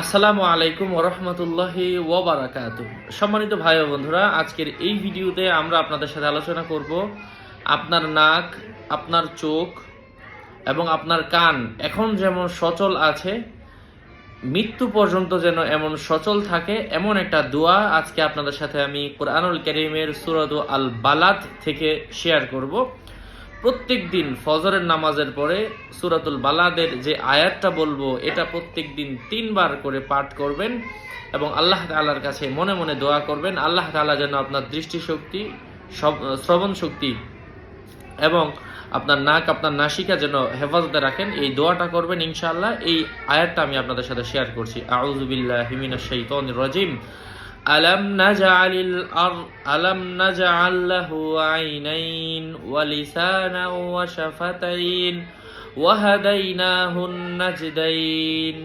আসসালামু আলাইকুম ওরহমতুল্লাহি ওয়াবারাকাতুহ। সম্মানিত ভাই ও বন্ধুরা, আজকের এই ভিডিওতে আমরা আপনাদের সাথে আলোচনা করব আপনার নাক, আপনার চোখ এবং আপনার কান এখন যেমন সচল আছে, মৃত্যু পর্যন্ত যেন এমন সচল থাকে, এমন একটা দোয়া আজকে আপনাদের সাথে আমি কোরআনুল কারীমের সূরা আল বালাদ থেকে শেয়ার করব। প্রত্যেক দিন ফজরের নামাজের পরে সূরাতুল বালাদের যে আয়াতটা বলবো, এটা প্রত্যেক দিন 3 বার করে পাঠ করবেন এবং আল্লাহ তাআলার কাছে মনে মনে দোয়া করবেন আল্লাহ তাআলা যেন আপনার দৃষ্টিশক্তি, শ্রবণ শক্তি এবং আপনার নাক, আপনার নাসিকা যেন হেফাজতে রাখেন। এই দোয়াটা করবেন ইনশাআল্লাহ। এই আয়াতটা আমি আপনাদের সাথে শেয়ার করছি। আউযু বিল্লাহি মিনাশ শাইতানির রাজিম। আলাম নাজআল লাহু আইনাইন ওয়া লিসানান ওয়া শাফাতাইন ওয়া হাদাইনাহুন নাজদাইন।